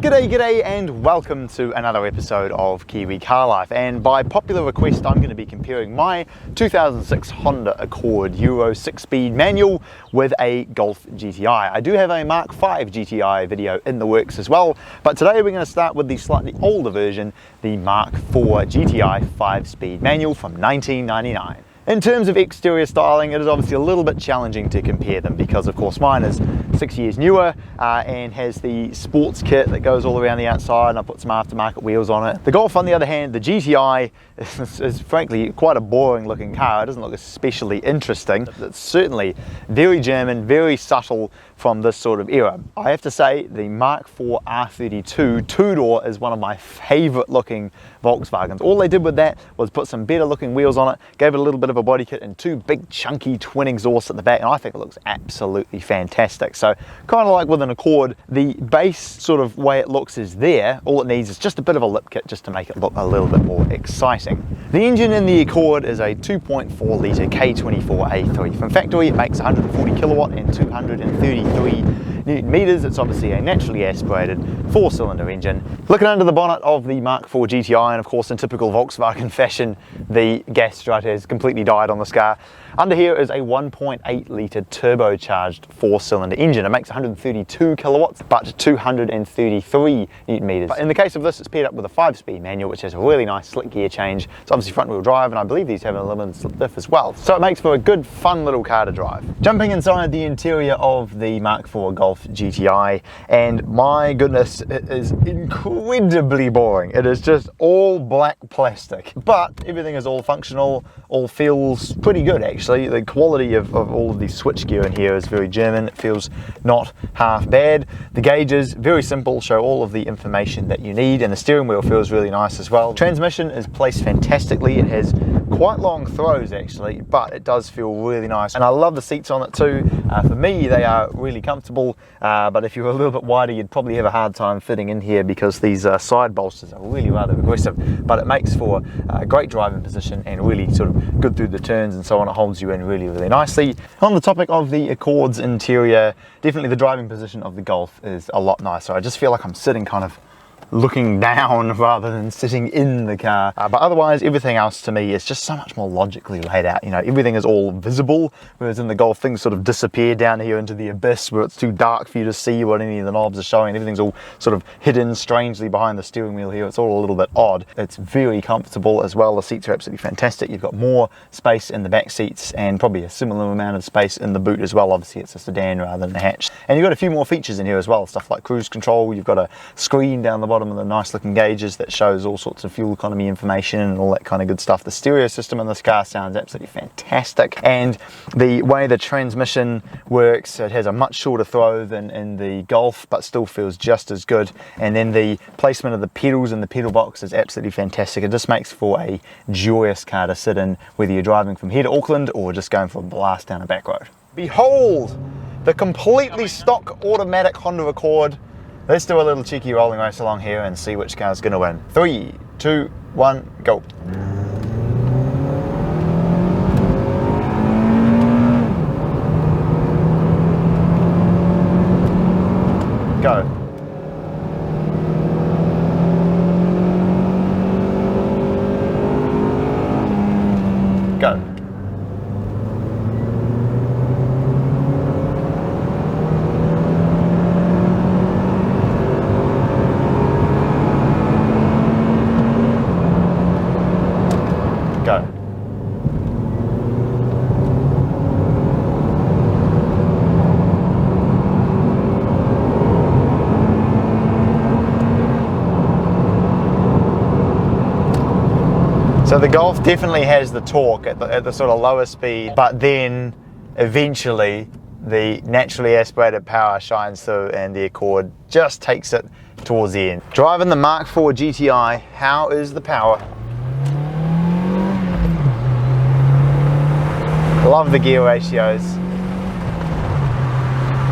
G'day and welcome to another episode of Kiwi Car Life, and by popular request I'm going to be comparing my 2006 Honda Accord Euro 6-speed manual with a Golf GTI. I do have a Mark 5 GTI video in the works as well, but today we're going to start with the slightly older version, the Mark 4 GTI 5-speed manual from 1999. In terms of exterior styling, it is obviously a little bit challenging to compare them because of course mine is 6 years newer and has the sports kit that goes all around the outside, and I put some aftermarket wheels on it. The Golf, on the other hand, the GTI is frankly quite a boring looking car. It doesn't look especially interesting. It's certainly very German, very subtle from this sort of era. I have to say the Mark 4 R32 two-door is one of my favourite looking Volkswagens. All they did with that was put some better looking wheels on it, gave it a little bit of a body kit and two big chunky twin exhausts at the back, and I think it looks absolutely fantastic. So kind of like with an Accord, the base sort of way it looks is there. All it needs is just a bit of a lip kit just to make it look a little bit more exciting. The engine in the Accord is a 2.4 litre K24A3. From factory it makes 140 kilowatt and 233 Newton meters. It's obviously a naturally aspirated 4-cylinder engine. Looking under the bonnet of the Mark 4 GTI, and of course in typical Volkswagen fashion, the gas strut has completely died on this car. Under here is a 1.8 litre turbocharged 4-cylinder engine. It makes 132 kilowatts but 233 Newton meters. But in the case of this, it's paired up with a 5-speed manual, which has a really nice slick gear change. It's obviously front wheel drive, and I believe these have an limited slip diff as well. So it makes for a good fun little car to drive. Jumping inside the interior of the Mark 4 Golf GTI, and my goodness, it is incredibly boring. It is just all black plastic, but everything is all functional, all feels pretty good actually. The quality of all of the switchgear in here is very German. It feels not half bad. The gauges, very simple, show all of the information that you need, and the steering wheel feels really nice as well. Transmission is placed fantastically. It has quite long throws actually, but it does feel really nice, and I love the seats on it too. For me they are really comfortable, but if you were a little bit wider you'd probably have a hard time fitting in here because these side bolsters are really rather aggressive, but it makes for a great driving position and really sort of good through the turns and so on. It holds you in really nicely. On the topic of the Accord's interior, definitely the driving position of the Golf is a lot nicer. I just feel like I'm sitting kind of looking down rather than sitting in the car, but otherwise everything else to me is just so much more logically laid out. You know, everything is all visible, whereas in the Golf things sort of disappear down here into the abyss where it's too dark for you to see what any of the knobs are showing. Everything's all sort of hidden strangely behind the steering wheel here. It's all a little bit odd. It's very comfortable as well. The seats are absolutely fantastic. You've got more space in the back seats and probably a similar amount of space in the boot as well. Obviously it's a sedan rather than a hatch, and you've got a few more features in here as well, stuff like cruise control. You've got a screen down the bottom of the nice looking gauges that shows all sorts of fuel economy information and all that kind of good stuff. The stereo system in this car sounds absolutely fantastic, and the way the transmission works, it has a much shorter throw than in the Golf but still feels just as good, and then the placement of the pedals in the pedal box is absolutely fantastic. It just makes for a joyous car to sit in, whether you're driving from here to Auckland or just going for a blast down a back road. Behold the completely stock automatic Honda Accord. Let's do a little cheeky rolling race along here and see which car's going to win. 3, 2, 1, go. Go. Go. Go. So the Golf definitely has the torque at the sort of lower speed, but then eventually the naturally aspirated power shines through and the Accord just takes it towards the end. Driving the Mark 4 GTI, how is the power? Love the gear ratios.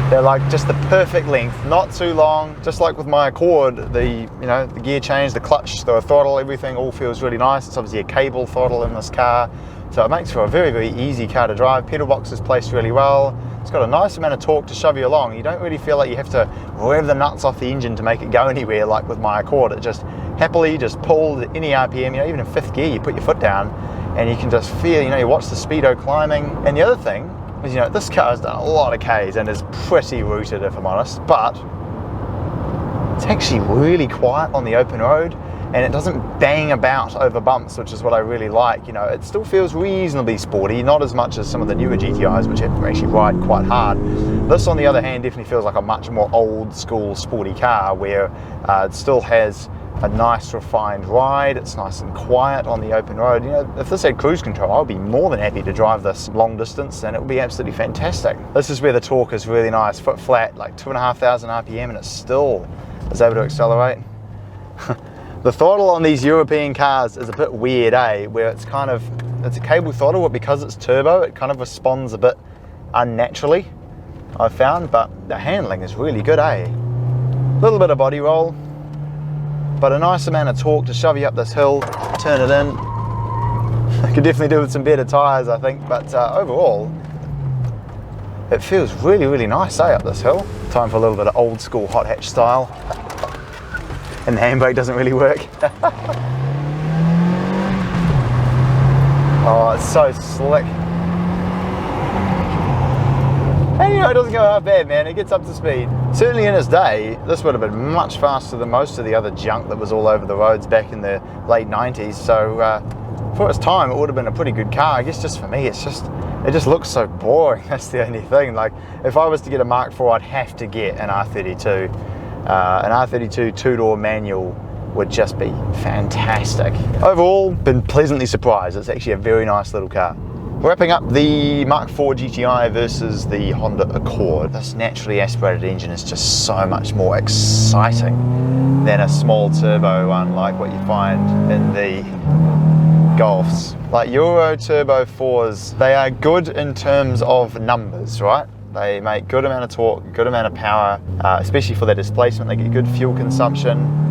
They're like just the perfect length, not too long. Just like with my Accord, the gear change, the clutch, the throttle, everything all feels really nice. It's obviously a cable throttle in this car. So it makes for a very, very easy car to drive. Pedal box is placed really well. It's got a nice amount of torque to shove you along. You don't really feel like you have to rev the nuts off the engine to make it go anywhere like with my Accord. It just happily just pulls at any RPM, you know, even in 5th gear, you put your foot down and you can just feel, you know, you watch the speedo climbing. And the other thing is, you know, this car has done a lot of Ks and is pretty rooted, if I'm honest, but it's actually really quiet on the open road and it doesn't bang about over bumps, which is what I really like. You know, it still feels reasonably sporty, not as much as some of the newer GTIs, which have to actually ride quite hard. This, on the other hand, definitely feels like a much more old school sporty car where it still has a nice refined ride. It's nice and quiet on the open road. You know, if this had cruise control, I would be more than happy to drive this long distance and it would be absolutely fantastic. This is where the torque is really nice, foot flat, like 2,500 RPM, and it still is able to accelerate. The throttle on these European cars is a bit weird, where it's kind of, it's a cable throttle, but because it's turbo, it kind of responds a bit unnaturally, I've found, but the handling is really good, A little bit of body roll, but a nice amount of torque to shove you up this hill, turn it in. I could definitely do with some better tyres, I think, but overall, it feels really, really nice, up this hill. Time for a little bit of old school hot hatch style. And the handbrake doesn't really work. Oh, it's so slick. And you know, it doesn't go half bad, man. It gets up to speed. Certainly in its day, this would have been much faster than most of the other junk that was all over the roads back in the late 90s. So for its time, it would have been a pretty good car. I guess just for me, it just looks so boring. That's the only thing. Like, if I was to get a Mark IV, I'd have to get an R32. An R32 two-door manual would just be fantastic. Overall, been pleasantly surprised. It's actually a very nice little car. Wrapping up the Mark IV GTI versus the Honda Accord. This naturally aspirated engine is just so much more exciting than a small turbo one like what you find in the Golfs. Like Euro Turbo 4s, they are good in terms of numbers, right? They make good amount of torque, good amount of power, especially for their displacement. They get good fuel consumption.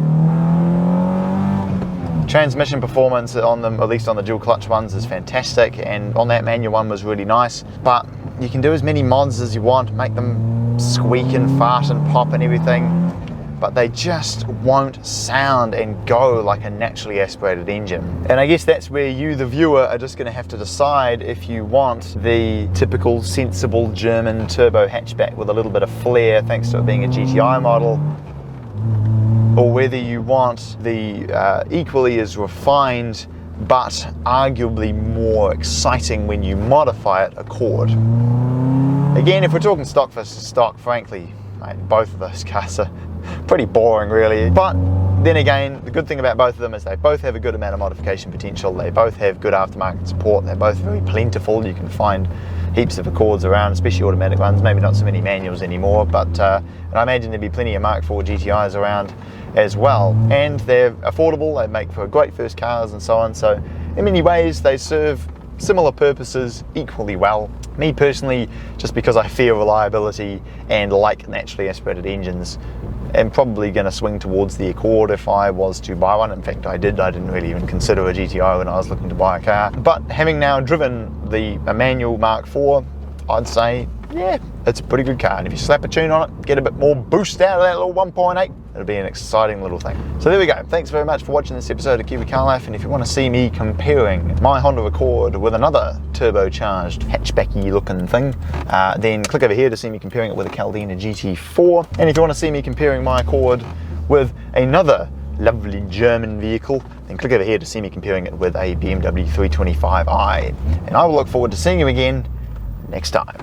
Transmission performance on them, at least on the dual clutch ones, is fantastic, and on that manual one was really nice. But you can do as many mods as you want, make them squeak and fart and pop and everything, but they just won't sound and go like a naturally aspirated engine. And I guess that's where you, the viewer, are just going to have to decide if you want the typical sensible German turbo hatchback with a little bit of flair thanks to it being a GTI model, or whether you want the equally as refined but arguably more exciting when you modify it Accord. Again, if we're talking stock versus stock, frankly, mate, both of those cars are pretty boring really. But then again, the good thing about both of them is they both have a good amount of modification potential. They both have good aftermarket support. They're both very plentiful. You can find heaps of Accords around, especially automatic ones. Maybe not so many manuals anymore, but and I imagine there'd be plenty of Mark IV GTIs around as well. And they're affordable. They make for great first cars and so on. So in many ways, they serve similar purposes equally well. Me personally, just because I fear reliability and like naturally aspirated engines, I'm probably going to swing towards the Accord if I was to buy one. In fact, I didn't really even consider a GTI when I was looking to buy a car. But having now driven a manual Mark IV, I'd say, yeah, it's a pretty good car. And if you slap a tune on it, get a bit more boost out of that little 1.8, it'll be an exciting little thing. So there we go. Thanks very much for watching this episode of Kiwi Car Life. And if you want to see me comparing my Honda Accord with another turbocharged hatchbacky looking thing, then click over here to see me comparing it with a Caldina GT4. And if you want to see me comparing my Accord with another lovely German vehicle, then click over here to see me comparing it with a BMW 325i. And I will look forward to seeing you again next time.